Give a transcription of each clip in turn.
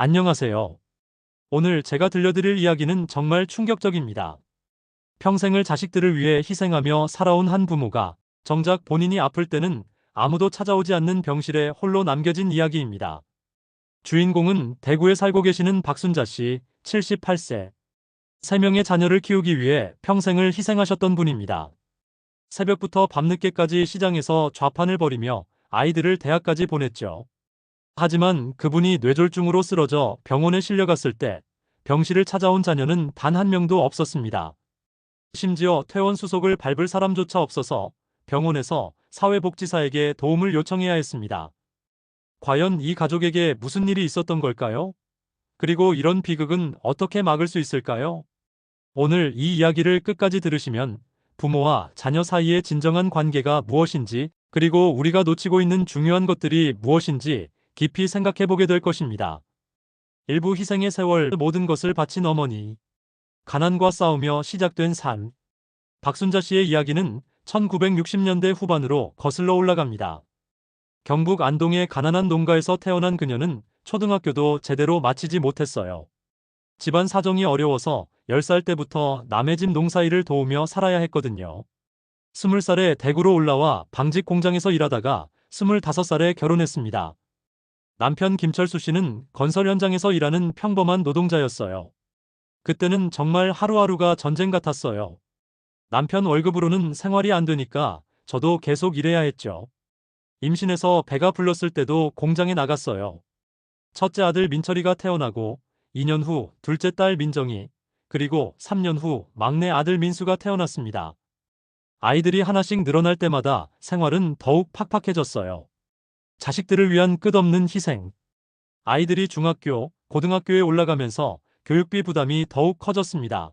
안녕하세요. 오늘 제가 들려드릴 이야기는 정말 충격적입니다. 평생을 자식들을 위해 희생하며 살아온 한 부모가 정작 본인이 아플 때는 아무도 찾아오지 않는 병실에 홀로 남겨진 이야기입니다. 주인공은 대구에 살고 계시는 박순자 씨, 78세. 3명의 자녀를 키우기 위해 평생을 희생하셨던 분입니다. 새벽부터 밤늦게까지 시장에서 좌판을 벌이며 아이들을 대학까지 보냈죠. 하지만 그분이 뇌졸중으로 쓰러져 병원에 실려갔을 때 병실을 찾아온 자녀는 단 한 명도 없었습니다. 심지어 퇴원 수속을 밟을 사람조차 없어서 병원에서 사회복지사에게 도움을 요청해야 했습니다. 과연 이 가족에게 무슨 일이 있었던 걸까요? 그리고 이런 비극은 어떻게 막을 수 있을까요? 오늘 이 이야기를 끝까지 들으시면 부모와 자녀 사이의 진정한 관계가 무엇인지, 그리고 우리가 놓치고 있는 중요한 것들이 무엇인지 깊이 생각해 보게 될 것입니다. 일부 희생의 세월, 모든 것을 바친 어머니. 가난과 싸우며 시작된 삶. 박순자 씨의 이야기는 1960년대 후반으로 거슬러 올라갑니다. 경북 안동의 가난한 농가에서 태어난 그녀는 초등학교도 제대로 마치지 못했어요. 집안 사정이 어려워서 10살 때부터 남의 집 농사일을 도우며 살아야 했거든요. 20살에 대구로 올라와 방직 공장에서 일하다가 25살에 결혼했습니다. 남편 김철수 씨는 건설 현장에서 일하는 평범한 노동자였어요. 그때는 정말 하루하루가 전쟁 같았어요. 남편 월급으로는 생활이 안 되니까 저도 계속 일해야 했죠. 임신해서 배가 불렀을 때도 공장에 나갔어요. 첫째 아들 민철이가 태어나고 2년 후 둘째 딸 민정이, 그리고 3년 후 막내 아들 민수가 태어났습니다. 아이들이 하나씩 늘어날 때마다 생활은 더욱 팍팍해졌어요. 자식들을 위한 끝없는 희생. 아이들이 중학교, 고등학교에 올라가면서 교육비 부담이 더욱 커졌습니다.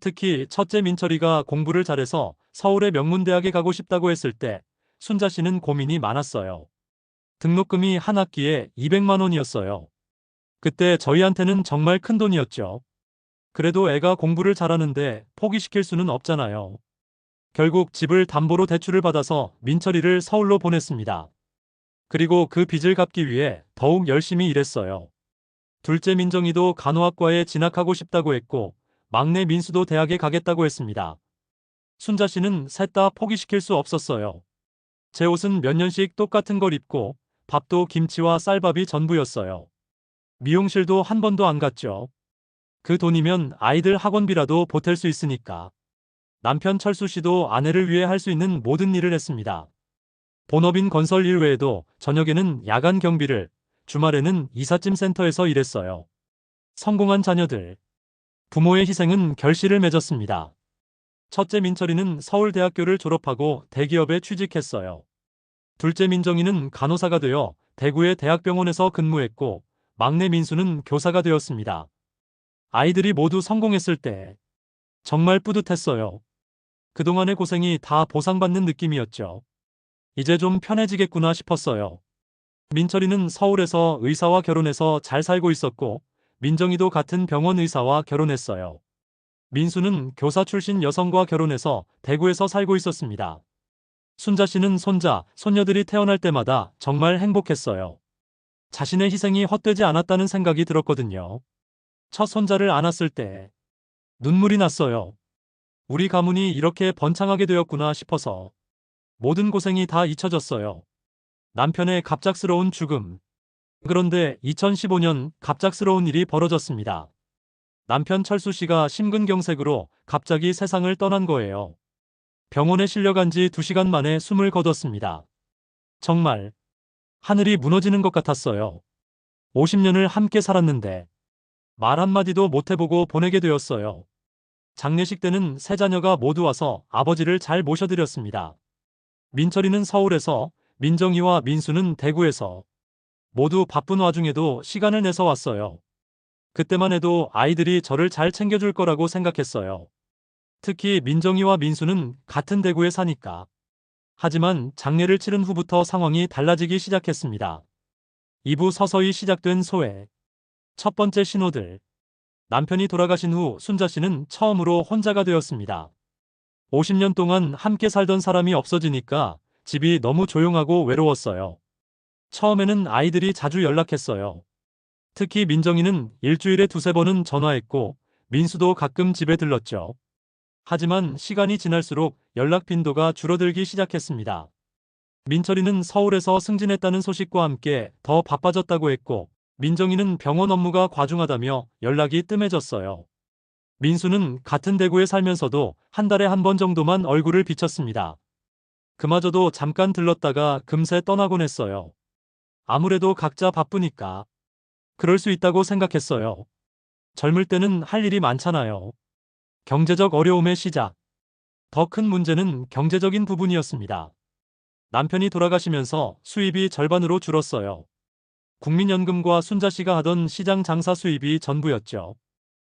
특히 첫째 민철이가 공부를 잘해서 서울의 명문대학에 가고 싶다고 했을 때 순자 씨는 고민이 많았어요. 등록금이 한 학기에 200만 원이었어요. 그때 저희한테는 정말 큰 돈이었죠. 그래도 애가 공부를 잘하는데 포기시킬 수는 없잖아요. 결국 집을 담보로 대출을 받아서 민철이를 서울로 보냈습니다. 그리고 그 빚을 갚기 위해 더욱 열심히 일했어요. 둘째 민정이도 간호학과에 진학하고 싶다고 했고, 막내 민수도 대학에 가겠다고 했습니다. 순자 씨는 셋 다 포기시킬 수 없었어요. 제 옷은 몇 년씩 똑같은 걸 입고, 밥도 김치와 쌀밥이 전부였어요. 미용실도 한 번도 안 갔죠. 그 돈이면 아이들 학원비라도 보탤 수 있으니까. 남편 철수 씨도 아내를 위해 할 수 있는 모든 일을 했습니다. 본업인 건설 일 외에도 저녁에는 야간 경비를, 주말에는 이삿짐 센터에서 일했어요. 성공한 자녀들. 부모의 희생은 결실을 맺었습니다. 첫째 민철이는 서울대학교를 졸업하고 대기업에 취직했어요. 둘째 민정이는 간호사가 되어 대구의 대학병원에서 근무했고, 막내 민수는 교사가 되었습니다. 아이들이 모두 성공했을 때 정말 뿌듯했어요. 그동안의 고생이 다 보상받는 느낌이었죠. 이제 좀 편해지겠구나 싶었어요. 민철이는 서울에서 의사와 결혼해서 잘 살고 있었고, 민정이도 같은 병원 의사와 결혼했어요. 민수는 교사 출신 여성과 결혼해서 대구에서 살고 있었습니다. 순자 씨는 손자, 손녀들이 태어날 때마다 정말 행복했어요. 자신의 희생이 헛되지 않았다는 생각이 들었거든요. 첫 손자를 안았을 때 눈물이 났어요. 우리 가문이 이렇게 번창하게 되었구나 싶어서 모든 고생이 다 잊혀졌어요. 남편의 갑작스러운 죽음. 그런데 2015년 갑작스러운 일이 벌어졌습니다. 남편 철수 씨가 심근경색으로 갑자기 세상을 떠난 거예요. 병원에 실려간 지 2시간 만에 숨을 거뒀습니다. 정말 하늘이 무너지는 것 같았어요. 50년을 함께 살았는데 말 한마디도 못 해보고 보내게 되었어요. 장례식 때는 세 자녀가 모두 와서 아버지를 잘 모셔드렸습니다. 민철이는 서울에서, 민정이와 민수는 대구에서. 모두 바쁜 와중에도 시간을 내서 왔어요. 그때만 해도 아이들이 저를 잘 챙겨줄 거라고 생각했어요. 특히 민정이와 민수는 같은 대구에 사니까. 하지만 장례를 치른 후부터 상황이 달라지기 시작했습니다. 2부 서서히 시작된 소외. 첫 번째 신호들. 남편이 돌아가신 후 순자 씨는 처음으로 혼자가 되었습니다. 50년 동안 함께 살던 사람이 없어지니까 집이 너무 조용하고 외로웠어요. 처음에는 아이들이 자주 연락했어요. 특히 민정이는 일주일에 두세 번은 전화했고 민수도 가끔 집에 들렀죠. 하지만 시간이 지날수록 연락 빈도가 줄어들기 시작했습니다. 민철이는 서울에서 승진했다는 소식과 함께 더 바빠졌다고 했고 민정이는 병원 업무가 과중하다며 연락이 뜸해졌어요. 민수는 같은 대구에 살면서도 한 달에 한 번 정도만 얼굴을 비쳤습니다. 그마저도 잠깐 들렀다가 금세 떠나곤 했어요. 아무래도 각자 바쁘니까 그럴 수 있다고 생각했어요. 젊을 때는 할 일이 많잖아요. 경제적 어려움의 시작. 더 큰 문제는 경제적인 부분이었습니다. 남편이 돌아가시면서 수입이 절반으로 줄었어요. 국민연금과 순자 씨가 하던 시장 장사 수입이 전부였죠.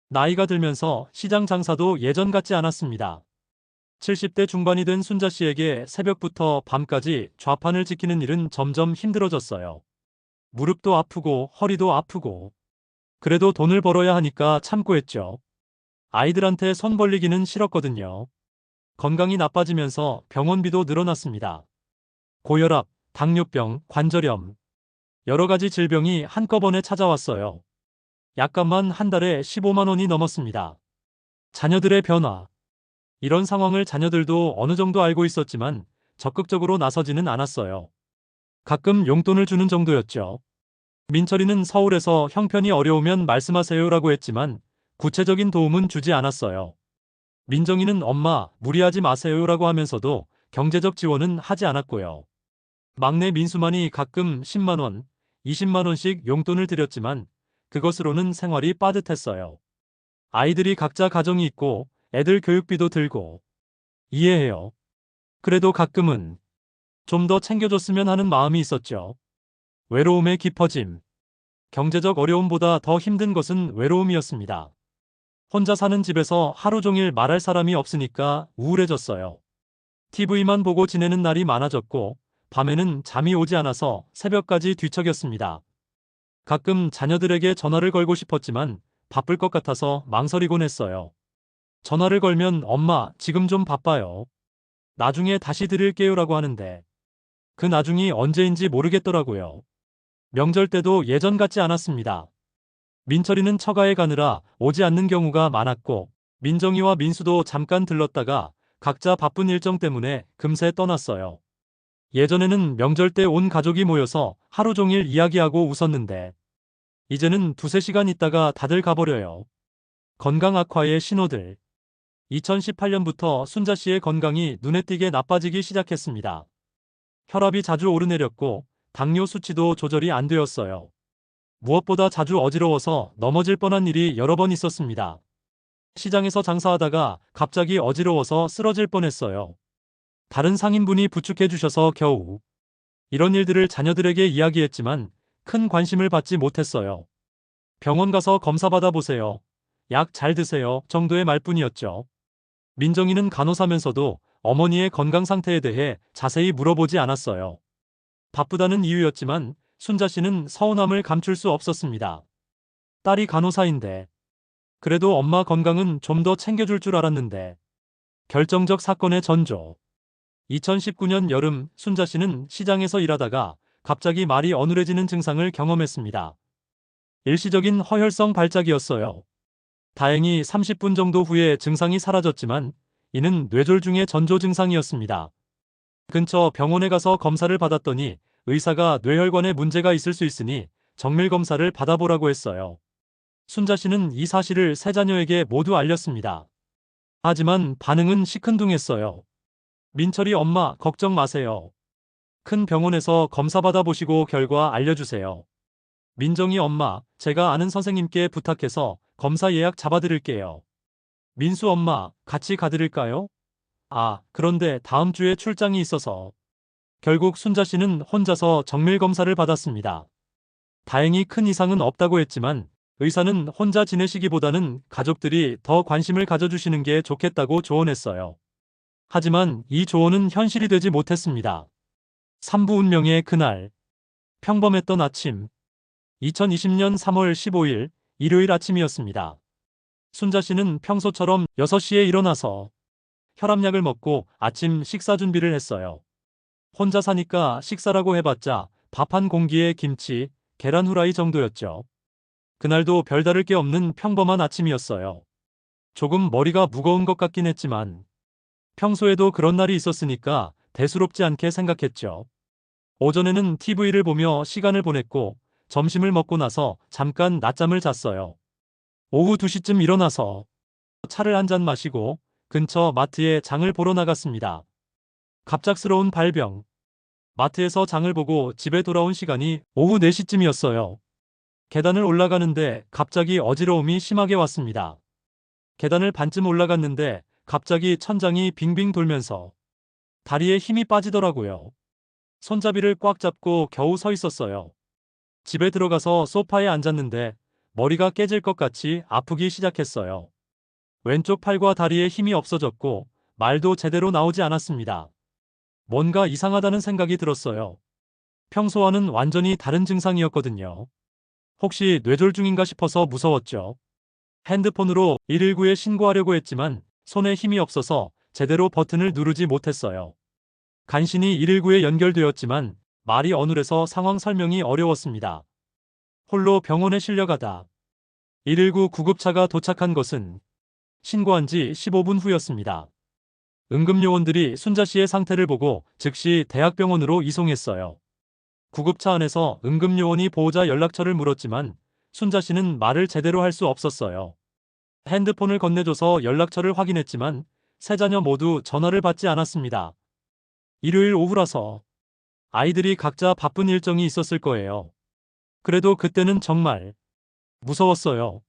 나이가 들면서 시장 장사도 예전 같지 않았습니다. 70대 중반이 된 순자 씨에게 새벽부터 밤까지 좌판을 지키는 일은 점점 힘들어졌어요. 무릎도 아프고 허리도 아프고. 그래도 돈을 벌어야 하니까 참고 했죠. 아이들한테 손 벌리기는 싫었거든요. 건강이 나빠지면서 병원비도 늘어났습니다. 고혈압, 당뇨병, 관절염. 여러 가지 질병이 한꺼번에 찾아왔어요. 약값만 한 달에 15만 원이 넘었습니다. 자녀들의 변화. 이런 상황을 자녀들도 어느 정도 알고 있었지만 적극적으로 나서지는 않았어요. 가끔 용돈을 주는 정도였죠. 민철이는 서울에서 형편이 어려우면 말씀하세요라고 했지만 구체적인 도움은 주지 않았어요. 민정이는 엄마, 무리하지 마세요라고 하면서도 경제적 지원은 하지 않았고요. 막내 민수만이 가끔 10만 원, 20만 원씩 용돈을 드렸지만 그것으로는 생활이 빠듯했어요. 아이들이 각자 가정이 있고 애들 교육비도 들고 이해해요. 그래도 가끔은 좀 더 챙겨줬으면 하는 마음이 있었죠. 외로움의 깊어짐. 경제적 어려움보다 더 힘든 것은 외로움이었습니다. 혼자 사는 집에서 하루 종일 말할 사람이 없으니까 우울해졌어요. TV만 보고 지내는 날이 많아졌고 밤에는 잠이 오지 않아서 새벽까지 뒤척였습니다. 가끔 자녀들에게 전화를 걸고 싶었지만 바쁠 것 같아서 망설이곤 했어요. 전화를 걸면 엄마, 지금 좀 바빠요. 나중에 다시 드릴게요라고 하는데 그 나중이 언제인지 모르겠더라고요. 명절 때도 예전 같지 않았습니다. 민철이는 처가에 가느라 오지 않는 경우가 많았고 민정이와 민수도 잠깐 들렀다가 각자 바쁜 일정 때문에 금세 떠났어요. 예전에는 명절 때 온 가족이 모여서 하루 종일 이야기하고 웃었는데 이제는 두세 시간 있다가 다들 가버려요. 건강 악화의 신호들. 2018년부터 순자 씨의 건강이 눈에 띄게 나빠지기 시작했습니다. 혈압이 자주 오르내렸고 당뇨 수치도 조절이 안 되었어요. 무엇보다 자주 어지러워서 넘어질 뻔한 일이 여러 번 있었습니다. 시장에서 장사하다가 갑자기 어지러워서 쓰러질 뻔했어요. 다른 상인분이 부축해 주셔서 겨우. 이런 일들을 자녀들에게 이야기했지만 큰 관심을 받지 못했어요. 병원 가서 검사 받아보세요. 약 잘 드세요 정도의 말뿐이었죠. 민정이는 간호사면서도 어머니의 건강 상태에 대해 자세히 물어보지 않았어요. 바쁘다는 이유였지만 순자 씨는 서운함을 감출 수 없었습니다. 딸이 간호사인데 그래도 엄마 건강은 좀 더 챙겨줄 줄 알았는데. 결정적 사건의 전조. 2019년 여름 순자 씨는 시장에서 일하다가 갑자기 말이 어눌해지는 증상을 경험했습니다. 일시적인 허혈성 발작이었어요. 다행히 30분 정도 후에 증상이 사라졌지만 이는 뇌졸중의 전조 증상이었습니다. 근처 병원에 가서 검사를 받았더니 의사가 뇌혈관에 문제가 있을 수 있으니 정밀 검사를 받아보라고 했어요. 순자 씨는 이 사실을 세 자녀에게 모두 알렸습니다. 하지만 반응은 시큰둥했어요. 민철이 엄마 걱정 마세요. 큰 병원에서 검사 받아보시고 결과 알려주세요. 민정이 엄마 제가 아는 선생님께 부탁해서 검사 예약 잡아드릴게요. 민수 엄마 같이 가드릴까요? 아, 그런데 다음 주에 출장이 있어서. 결국 순자 씨는 혼자서 정밀 검사를 받았습니다. 다행히 큰 이상은 없다고 했지만 의사는 혼자 지내시기보다는 가족들이 더 관심을 가져주시는 게 좋겠다고 조언했어요. 하지만 이 조언은 현실이 되지 못했습니다. 3부 운명의 그날. 평범했던 아침. 2020년 3월 15일 일요일 아침이었습니다. 순자 씨는 평소처럼 6시에 일어나서 혈압약을 먹고 아침 식사 준비를 했어요. 혼자 사니까 식사라고 해봤자 밥 한 공기에 김치, 계란 후라이 정도였죠. 그날도 별다를 게 없는 평범한 아침이었어요. 조금 머리가 무거운 것 같긴 했지만 평소에도 그런 날이 있었으니까 대수롭지 않게 생각했죠. 오전에는 TV를 보며 시간을 보냈고 점심을 먹고 나서 잠깐 낮잠을 잤어요. 오후 2시쯤 일어나서 차를 한 잔 마시고 근처 마트에 장을 보러 나갔습니다. 갑작스러운 발병. 마트에서 장을 보고 집에 돌아온 시간이 오후 4시쯤이었어요. 계단을 올라가는데 갑자기 어지러움이 심하게 왔습니다. 계단을 반쯤 올라갔는데 갑자기 천장이 빙빙 돌면서 다리에 힘이 빠지더라고요. 손잡이를 꽉 잡고 겨우 서 있었어요. 집에 들어가서 소파에 앉았는데 머리가 깨질 것 같이 아프기 시작했어요. 왼쪽 팔과 다리에 힘이 없어졌고 말도 제대로 나오지 않았습니다. 뭔가 이상하다는 생각이 들었어요. 평소와는 완전히 다른 증상이었거든요. 혹시 뇌졸중인가 싶어서 무서웠죠. 핸드폰으로 119에 신고하려고 했지만 손에 힘이 없어서 제대로 버튼을 누르지 못했어요. 간신히 119에 연결되었지만 말이 어눌해서 상황 설명이 어려웠습니다. 홀로 병원에 실려가다 119 구급차가 도착한 것은 신고한 지 15분 후였습니다. 응급요원들이 순자 씨의 상태를 보고 즉시 대학병원으로 이송했어요. 구급차 안에서 응급요원이 보호자 연락처를 물었지만 순자 씨는 말을 제대로 할 수 없었어요. 핸드폰을 건네줘서 연락처를 확인했지만 세 자녀 모두 전화를 받지 않았습니다. 일요일 오후라서 아이들이 각자 바쁜 일정이 있었을 거예요. 그래도 그때는 정말 무서웠어요.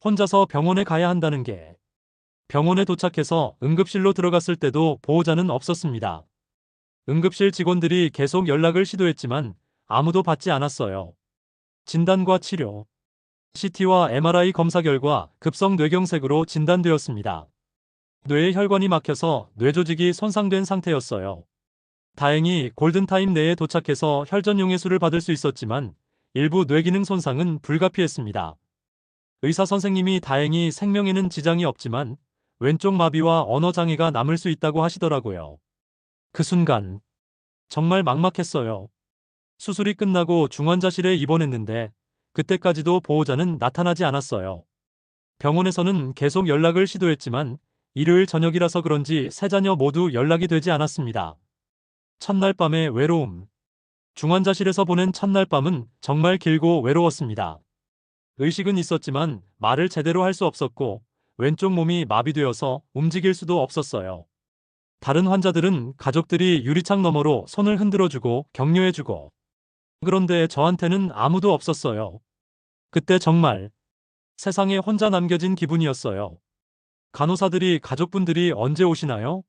혼자서 병원에 가야 한다는 게. 병원에 도착해서 응급실로 들어갔을 때도 보호자는 없었습니다. 응급실 직원들이 계속 연락을 시도했지만 아무도 받지 않았어요. 진단과 치료. CT와 MRI 검사 결과 급성 뇌경색으로 진단되었습니다. 뇌에 혈관이 막혀서 뇌조직이 손상된 상태였어요. 다행히 골든타임 내에 도착해서 혈전용해수를 받을 수 있었지만 일부 뇌기능 손상은 불가피했습니다. 의사 선생님이 다행히 생명에는 지장이 없지만 왼쪽 마비와 언어장애가 남을 수 있다고 하시더라고요. 그 순간 정말 막막했어요. 수술이 끝나고 중환자실에 입원했는데 그때까지도 보호자는 나타나지 않았어요. 병원에서는 계속 연락을 시도했지만 일요일 저녁이라서 그런지 세 자녀 모두 연락이 되지 않았습니다. 첫날 밤의 외로움. 중환자실에서 보낸 첫날 밤은 정말 길고 외로웠습니다. 의식은 있었지만 말을 제대로 할 수 없었고 왼쪽 몸이 마비되어서 움직일 수도 없었어요. 다른 환자들은 가족들이 유리창 너머로 손을 흔들어주고 격려해주고 그런데 저한테는 아무도 없었어요. 그때 정말 세상에 혼자 남겨진 기분이었어요. 간호사들이 가족분들이 언제 오시나요?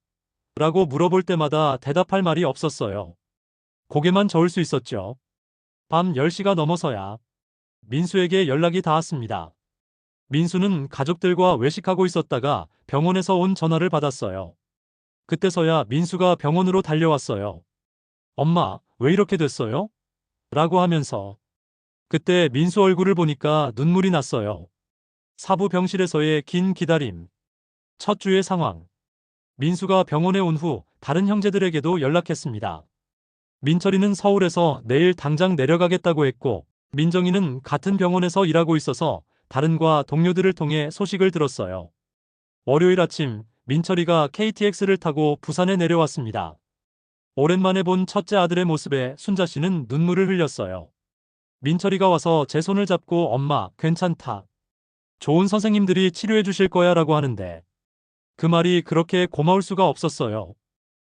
라고 물어볼 때마다 대답할 말이 없었어요. 고개만 저을 수 있었죠. 밤 10시가 넘어서야 민수에게 연락이 닿았습니다. 민수는 가족들과 외식하고 있었다가 병원에서 온 전화를 받았어요. 그때서야 민수가 병원으로 달려왔어요. 엄마, 왜 이렇게 됐어요? 라고 하면서 그때 민수 얼굴을 보니까 눈물이 났어요. 사부 병실에서의 긴 기다림. 첫 주의 상황. 민수가 병원에 온 후 다른 형제들에게도 연락했습니다. 민철이는 서울에서 내일 당장 내려가겠다고 했고 민정이는 같은 병원에서 일하고 있어서 다른과 동료들을 통해 소식을 들었어요. 월요일 아침 민철이가 KTX를 타고 부산에 내려왔습니다. 오랜만에 본 첫째 아들의 모습에 순자 씨는 눈물을 흘렸어요. 민철이가 와서 제 손을 잡고 엄마, 괜찮다. 좋은 선생님들이 치료해 주실 거야 라고 하는데 그 말이 그렇게 고마울 수가 없었어요.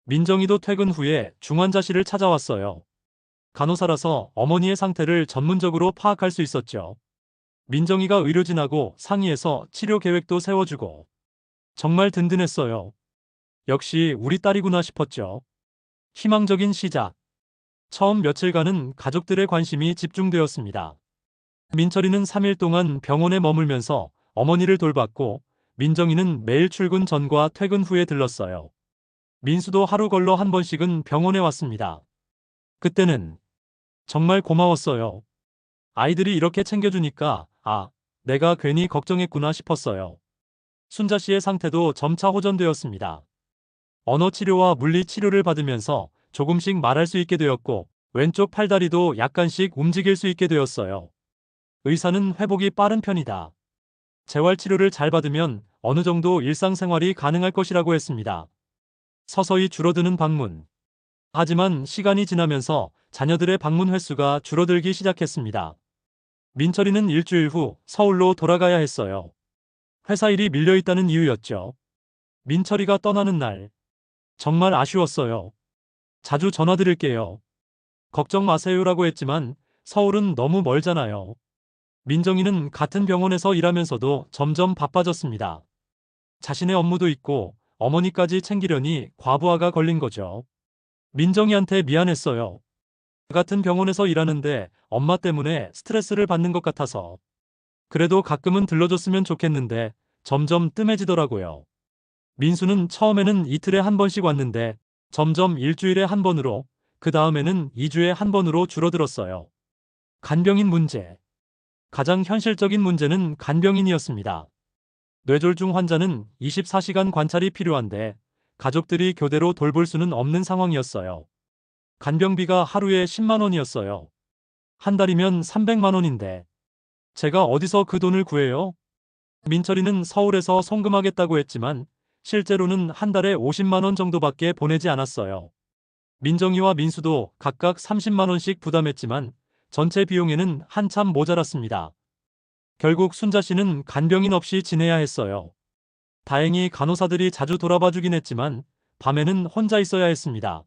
민정이도 퇴근 후에 중환자실을 찾아왔어요. 간호사라서 어머니의 상태를 전문적으로 파악할 수 있었죠. 민정이가 의료진하고 상의해서 치료 계획도 세워주고 정말 든든했어요. 역시 우리 딸이구나 싶었죠. 희망적인 시작. 처음 며칠간은 가족들의 관심이 집중되었습니다. 민철이는 3일 동안 병원에 머물면서 어머니를 돌봤고 민정이는 매일 출근 전과 퇴근 후에 들렀어요. 민수도 하루 걸러 한 번씩은 병원에 왔습니다. 그때는 정말 고마웠어요. 아이들이 이렇게 챙겨주니까 내가 괜히 걱정했구나 싶었어요. 순자 씨의 상태도 점차 호전되었습니다. 언어 치료와 물리 치료를 받으면서 조금씩 말할 수 있게 되었고 왼쪽 팔다리도 약간씩 움직일 수 있게 되었어요. 의사는 회복이 빠른 편이다. 재활치료를 잘 받으면 어느 정도 일상생활이 가능할 것이라고 했습니다. 서서히 줄어드는 방문. 하지만 시간이 지나면서 자녀들의 방문 횟수가 줄어들기 시작했습니다. 민철이는 일주일 후 서울로 돌아가야 했어요. 회사 일이 밀려있다는 이유였죠. 민철이가 떠나는 날, 정말 아쉬웠어요. 자주 전화드릴게요. 걱정 마세요라고 했지만 서울은 너무 멀잖아요. 민정이는 같은 병원에서 일하면서도 점점 바빠졌습니다. 자신의 업무도 있고 어머니까지 챙기려니 과부하가 걸린 거죠. 민정이한테 미안했어요. 같은 병원에서 일하는데 엄마 때문에 스트레스를 받는 것 같아서. 그래도 가끔은 들러줬으면 좋겠는데 점점 뜸해지더라고요. 민수는 처음에는 이틀에 한 번씩 왔는데 점점 일주일에 한 번으로, 그 다음에는 2주에 한 번으로 줄어들었어요. 간병인 문제. 가장 현실적인 문제는 간병인이었습니다. 뇌졸중 환자는 24시간 관찰이 필요한데 가족들이 교대로 돌볼 수는 없는 상황이었어요. 간병비가 하루에 10만 원이었어요. 한 달이면 300만 원인데 제가 어디서 그 돈을 구해요? 민철이는 서울에서 송금하겠다고 했지만 실제로는 한 달에 50만 원 정도밖에 보내지 않았어요. 민정이와 민수도 각각 30만 원씩 부담했지만 전체 비용에는 한참 모자랐습니다. 결국 순자 씨는 간병인 없이 지내야 했어요. 다행히 간호사들이 자주 돌아봐 주긴 했지만 밤에는 혼자 있어야 했습니다.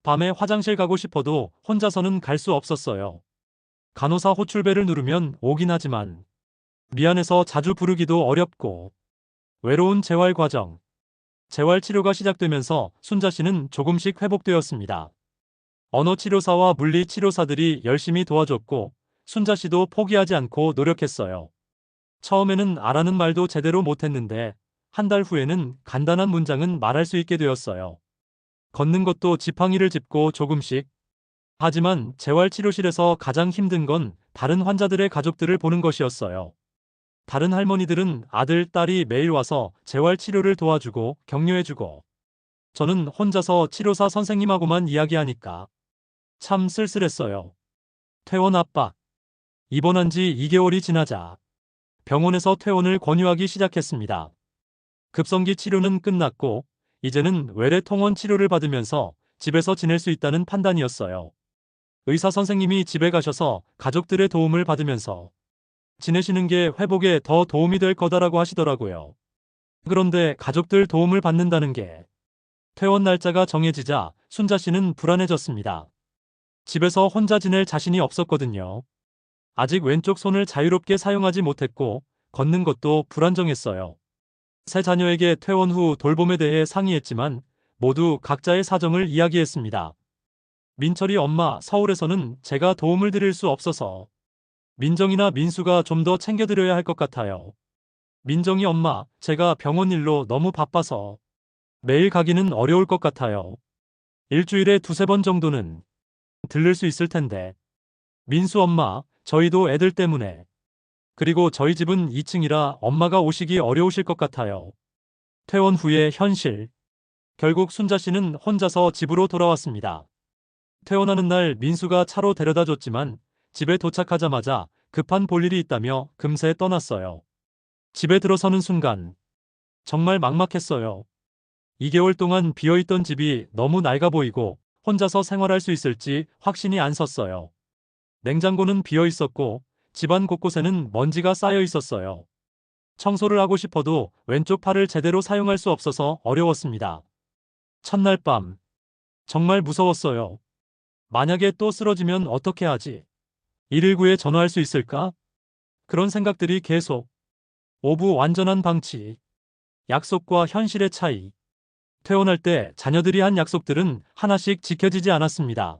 밤에 화장실 가고 싶어도 혼자서는 갈 수 없었어요. 간호사 호출벨을 누르면 오긴 하지만 미안해서 자주 부르기도 어렵고. 외로운 재활 과정. 재활 치료가 시작되면서 순자 씨는 조금씩 회복되었습니다. 언어치료사와 물리치료사들이 열심히 도와줬고 순자 씨도 포기하지 않고 노력했어요. 처음에는 알아는 말도 제대로 못했는데 한 달 후에는 간단한 문장은 말할 수 있게 되었어요. 걷는 것도 지팡이를 짚고 조금씩. 하지만 재활치료실에서 가장 힘든 건 다른 환자들의 가족들을 보는 것이었어요. 다른 할머니들은 아들, 딸이 매일 와서 재활치료를 도와주고 격려해주고 저는 혼자서 치료사 선생님하고만 이야기하니까 참 쓸쓸했어요. 퇴원 압박. 입원한 지 2개월이 지나자 병원에서 퇴원을 권유하기 시작했습니다. 급성기 치료는 끝났고 이제는 외래 통원 치료를 받으면서 집에서 지낼 수 있다는 판단이었어요. 의사 선생님이 집에 가셔서 가족들의 도움을 받으면서 지내시는 게 회복에 더 도움이 될 거다라고 하시더라고요. 그런데 가족들 도움을 받는다는 게 퇴원 날짜가 정해지자 순자 씨는 불안해졌습니다. 집에서 혼자 지낼 자신이 없었거든요. 아직 왼쪽 손을 자유롭게 사용하지 못했고 걷는 것도 불안정했어요. 세 자녀에게 퇴원 후 돌봄에 대해 상의했지만 모두 각자의 사정을 이야기했습니다. 민철이 엄마, 서울에서는 제가 도움을 드릴 수 없어서 민정이나 민수가 좀 더 챙겨드려야 할 것 같아요. 민정이 엄마, 제가 병원 일로 너무 바빠서 매일 가기는 어려울 것 같아요. 일주일에 2~3번 정도는 들를 수 있을 텐데. 민수 엄마, 저희도 애들 때문에. 그리고 저희 집은 2층이라 엄마가 오시기 어려우실 것 같아요. 퇴원 후의 현실. 결국 순자 씨는 혼자서 집으로 돌아왔습니다. 퇴원하는 날 민수가 차로 데려다 줬지만 집에 도착하자마자 급한 볼일이 있다며 금세 떠났어요. 집에 들어서는 순간 정말 막막했어요. 2개월 동안 비어있던 집이 너무 낡아 보이고 혼자서 생활할 수 있을지 확신이 안 섰어요. 냉장고는 비어 있었고 집안 곳곳에는 먼지가 쌓여 있었어요. 청소를 하고 싶어도 왼쪽 팔을 제대로 사용할 수 없어서 어려웠습니다. 첫날 밤. 정말 무서웠어요. 만약에 또 쓰러지면 어떻게 하지? 119에 전화할 수 있을까? 그런 생각들이 계속. 오부 완전한 방치. 약속과 현실의 차이. 퇴원할 때 자녀들이 한 약속들은 하나씩 지켜지지 않았습니다.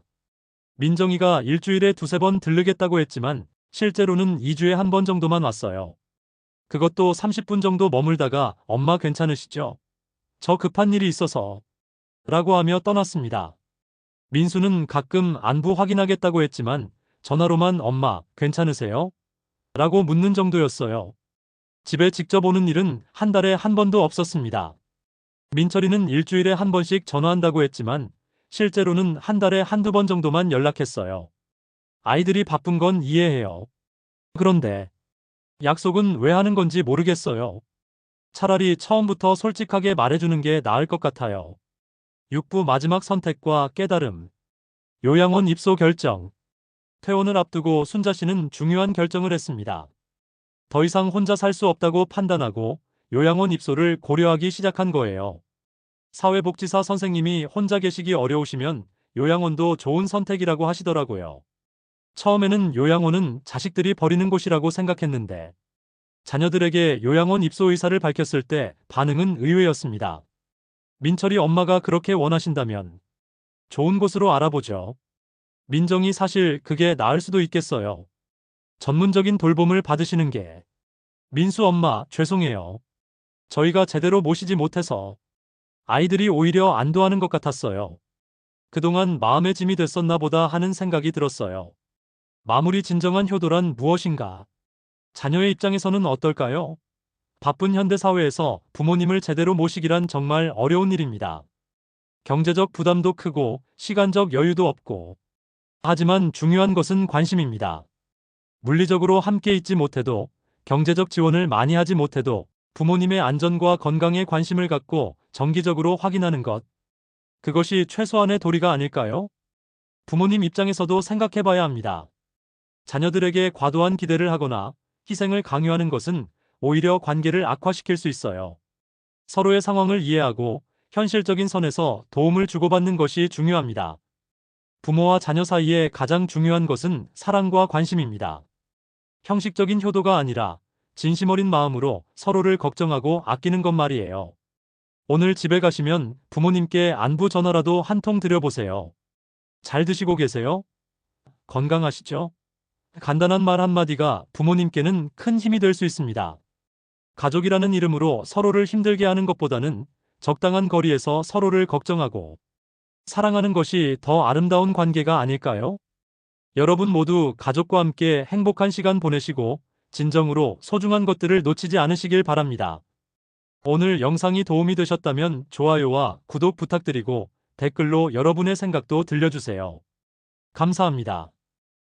민정이가 일주일에 2~3번 들르겠다고 했지만 실제로는 2주에 한 번 정도만 왔어요. 그것도 30분 정도 머물다가 엄마 괜찮으시죠? 저 급한 일이 있어서 라고 하며 떠났습니다. 민수는 가끔 안부 확인하겠다고 했지만 전화로만 엄마 괜찮으세요? 라고 묻는 정도였어요. 집에 직접 오는 일은 한 달에 한 번도 없었습니다. 민철이는 일주일에 한 번씩 전화한다고 했지만 실제로는 한 달에 한두 번 정도만 연락했어요. 아이들이 바쁜 건 이해해요. 그런데 약속은 왜 하는 건지 모르겠어요. 차라리 처음부터 솔직하게 말해주는 게 나을 것 같아요. 육부 마지막 선택과 깨달음. 요양원 입소 결정. 퇴원을 앞두고 순자 씨는 중요한 결정을 했습니다. 더 이상 혼자 살 수 없다고 판단하고 요양원 입소를 고려하기 시작한 거예요. 사회복지사 선생님이 혼자 계시기 어려우시면 요양원도 좋은 선택이라고 하시더라고요. 처음에는 요양원은 자식들이 버리는 곳이라고 생각했는데 자녀들에게 요양원 입소 의사를 밝혔을 때 반응은 의외였습니다. 민철이 엄마가 그렇게 원하신다면 좋은 곳으로 알아보죠. 민정이 사실 그게 나을 수도 있겠어요. 전문적인 돌봄을 받으시는 게. 민수 엄마, 죄송해요. 저희가 제대로 모시지 못해서 아이들이 오히려 안도하는 것 같았어요. 그동안 마음의 짐이 됐었나 보다 하는 생각이 들었어요. 마무리 진정한 효도란 무엇인가? 자녀의 입장에서는 어떨까요? 바쁜 현대사회에서 부모님을 제대로 모시기란 정말 어려운 일입니다. 경제적 부담도 크고 시간적 여유도 없고. 하지만 중요한 것은 관심입니다. 물리적으로 함께 있지 못해도, 경제적 지원을 많이 하지 못해도 부모님의 안전과 건강에 관심을 갖고 정기적으로 확인하는 것. 그것이 최소한의 도리가 아닐까요? 부모님 입장에서도 생각해봐야 합니다. 자녀들에게 과도한 기대를 하거나 희생을 강요하는 것은 오히려 관계를 악화시킬 수 있어요. 서로의 상황을 이해하고 현실적인 선에서 도움을 주고받는 것이 중요합니다. 부모와 자녀 사이에 가장 중요한 것은 사랑과 관심입니다. 형식적인 효도가 아니라 진심 어린 마음으로 서로를 걱정하고 아끼는 것 말이에요. 오늘 집에 가시면 부모님께 안부 전화라도 한 통 드려보세요. 잘 드시고 계세요? 건강하시죠? 간단한 말 한마디가 부모님께는 큰 힘이 될 수 있습니다. 가족이라는 이름으로 서로를 힘들게 하는 것보다는 적당한 거리에서 서로를 걱정하고 사랑하는 것이 더 아름다운 관계가 아닐까요? 여러분 모두 가족과 함께 행복한 시간 보내시고 진정으로 소중한 것들을 놓치지 않으시길 바랍니다. 오늘 영상이 도움이 되셨다면 좋아요와 구독 부탁드리고 댓글로 여러분의 생각도 들려주세요. 감사합니다.